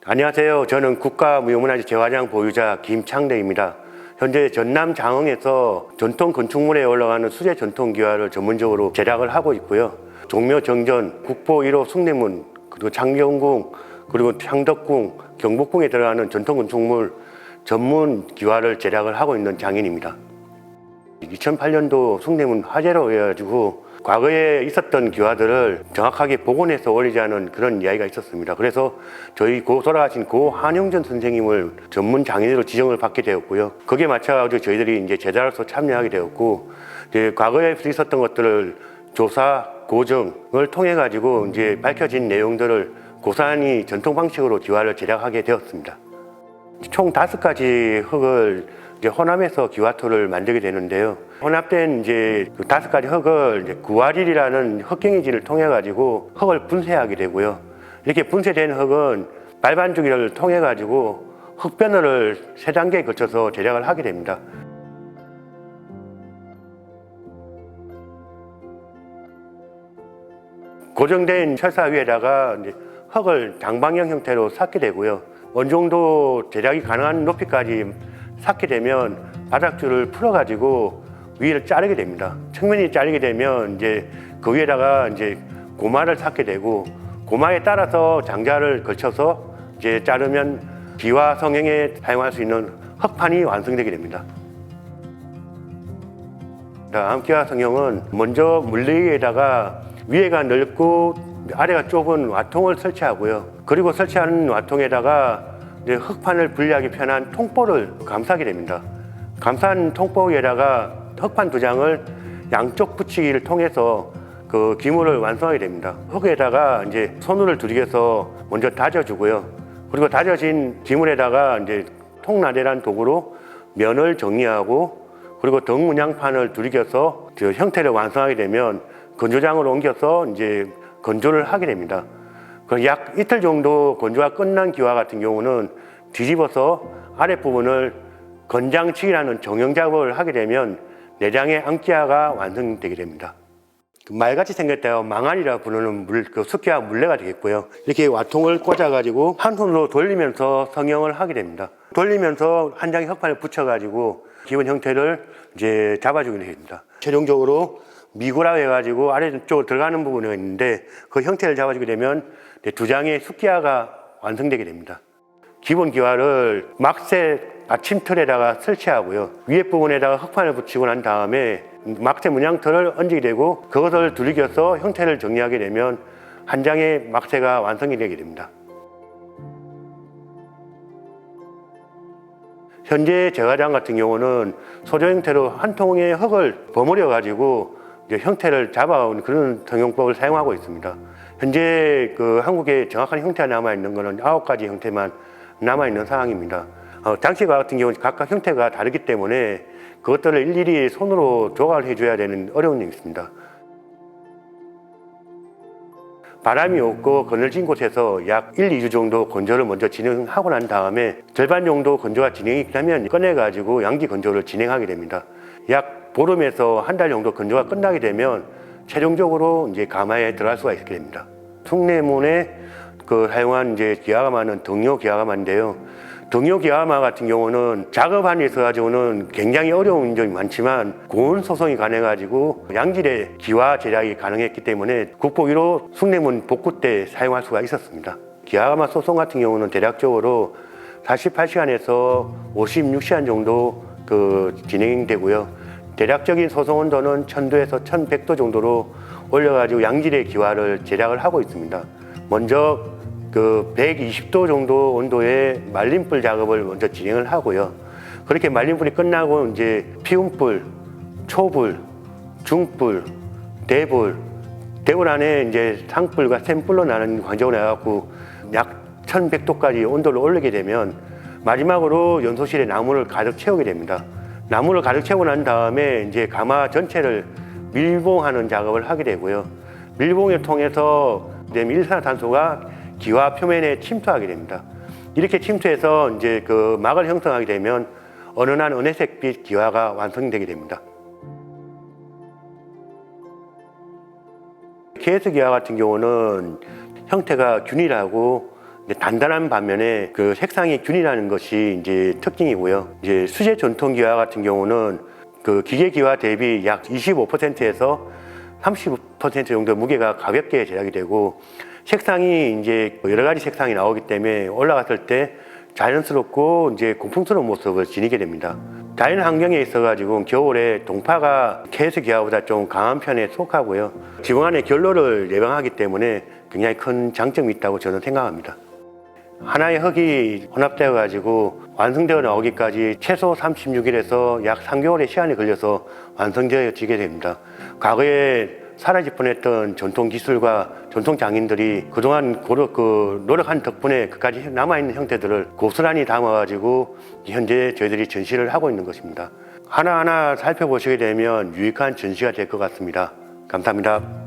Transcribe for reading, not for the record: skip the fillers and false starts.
안녕하세요. 저는 국가무형문화재 재화장 보유자 김창래입니다. 현재 전남 장흥에서 전통 건축물에 올라가는 수제 전통기와를 전문적으로 제작을 하고 있고요. 종묘 정전, 국보 1호 숭례문, 그리고 창경궁, 그리고 창덕궁, 경복궁에 들어가는 전통 건축물 전문 기와를 제작을 하고 있는 장인입니다. 2008년도 숭례문 화재로 해가지고 과거에 있었던 기와들을 정확하게 복원해서 올리자는 그런 이야기가 있었습니다. 그래서 저희 돌아가신 고 한영전 선생님을 전문 장인으로 지정을 받게 되었고요. 거기에 맞춰가지고 저희들이 이제 제자로서 참여하게 되었고, 이제 과거에 있었던 것들을 조사, 고정을 통해 가지고 이제 밝혀진 내용들을 고스란히 전통 방식으로 기와를 제작하게 되었습니다. 총 5가지 흙을 이제 혼합해서 기와토를 만들게 되는데요. 혼합된 이제 5가지 흙을 이제 구화질이라는 흙경이질을 통해 가지고 흙을 분쇄하게 되고요. 이렇게 분쇄된 흙은 발반죽기를 통해 가지고 흙변을 3단계에 거쳐서 제작을 하게 됩니다. 고정된 철사 위에다가 이제 흙을 장방형 형태로 쌓게 되고요. 어느 정도 제작이 가능한 높이까지 쌓게 되면 바닥줄을 풀어가지고 위를 자르게 됩니다. 측면이 자르게 되면 이제 그 위에다가 이제 고마를 쌓게 되고, 고마에 따라서 장자를 걸쳐서 이제 자르면 기와 성형에 사용할 수 있는 흙판이 완성되게 됩니다. 암기와 성형은 먼저 물레위에다가 위에가 넓고 아래가 좁은 와통을 설치하고요. 그리고 설치한 와통에다가 이제 흙판을 분리하기 편한 통보를 감싸게 됩니다. 감싼 통보 위에다가 흙판 2장을 양쪽 붙이기를 통해서 그 기물을 완성하게 됩니다. 흙에다가 이제 손으로 들이겨서 먼저 다져주고요. 그리고 다져진 기물에다가 이제 통나대란 도구로 면을 정리하고, 그리고 덩문양판을 들이겨서 그 형태를 완성하게 되면 건조장으로 옮겨서 이제 건조를 하게 됩니다. 약 이틀 정도 건조가 끝난 기와 같은 경우는 뒤집어서 아랫부분을 건장치기라는 정형 작업을 하게 되면 내장의 암기와가 완성되게 됩니다. 말같이 생겼다고 망안이라 부르는 숫기와 물레가 되겠고요. 이렇게 와통을 꽂아가지고 한 손으로 돌리면서 성형을 하게 됩니다. 돌리면서 한 장의 흙판을 붙여가지고 기본 형태를 이제 잡아주게 됩니다. 최종적으로 미구라고 해가지고 아래쪽으로 들어가는 부분이 있는데, 그 형태를 잡아주게 되면 2장의 숫기와가 완성되게 됩니다. 기본 기와를 막새 받침틀에다가 설치하고요. 위에 부분에다가 흙판을 붙이고 난 다음에 막새 문양틀을 얹게 되고, 그것을 두들겨서 형태를 정리하게 되면 한 장의 막새가 완성이 되게 됩니다. 현재 제과장 같은 경우는 소조 형태로 한 통의 흙을 버무려 가지고 이제 형태를 잡아온 그런 성형법을 사용하고 있습니다. 현재 그 한국에 정확한 형태가 남아있는 것은 9가지 형태만 남아있는 상황입니다. 장치과 같은 경우는 각각 형태가 다르기 때문에 그것들을 일일이 손으로 조각을 해줘야 되는 어려움이 있습니다. 바람이 없고 그늘진 곳에서 약 1-2주 정도 건조를 먼저 진행하고 난 다음에 절반 정도 건조가 진행이 되면 꺼내가지고 양지 건조를 진행하게 됩니다. 약 보름에서 한 달 정도 건조가 끝나게 되면 최종적으로 이제 가마에 들어갈 수가 있게 됩니다. 숭례문에 사용한 이제 기와가마는 등요 기와가마인데요. 등요 기와가마 같은 경우는 작업안에 있어가지고는 굉장히 어려운 점이 많지만 고온 소송이 가능해가지고 양질의 기와 제작이 가능했기 때문에 국보 1호 숭례문 복구 때 사용할 수가 있었습니다. 기와가마 소송 같은 경우는 대략적으로 48시간에서 56시간 정도 진행되고요. 대략적인 소송 온도는 1000도에서 1100도 정도로 올려가지고 양질의 기와를 제작을 하고 있습니다. 먼저 120도 정도 온도의 말림불 작업을 먼저 진행을 하고요. 그렇게 말림불이 끝나고 이제 피운불, 초불, 중불, 대불 안에 이제 상불과 샘불로 나는 관적을 해갖고 약 1100도까지 온도를 올리게 되면 마지막으로 연소실에 나무를 가득 채우게 됩니다. 나무를 가득 채우고 난 다음에 이제 가마 전체를 밀봉하는 작업을 하게 되고요. 밀봉을 통해서 일산화탄소가 기와 표면에 침투하게 됩니다. 이렇게 침투해서 이제 그 막을 형성하게 되면 은은한 은혜색빛 기와가 완성되게 됩니다. KS 기와 같은 경우는 형태가 균일하고 단단한 반면에 그 색상이 균일하는 것이 이제 특징이고요. 이제 수제 전통 기와 같은 경우는 그 기계 기와 대비 약 25%에서 30% 정도 무게가 가볍게 제작이 되고 색상이 이제 여러 가지 색상이 나오기 때문에 올라갔을 때 자연스럽고 이제 고풍스러운 모습을 지니게 됩니다. 자연 환경에 있어가지고 겨울에 동파가 케이스 기아보다 좀 강한 편에 속하고요. 지붕 안에 결로를 예방하기 때문에 굉장히 큰 장점이 있다고 저는 생각합니다. 하나의 흙이 혼합되어 가지고 완성되어 나오기까지 최소 36일에서 약 3개월의 시간이 걸려서 완성되어지게 됩니다. 과거에 사라질 뻔했던 전통 기술과 전통 장인들이 그동안 노력한 덕분에 그까지 남아있는 형태들을 고스란히 담아가지고 현재 저희들이 전시를 하고 있는 것입니다. 하나하나 살펴보시게 되면 유익한 전시가 될 것 같습니다. 감사합니다.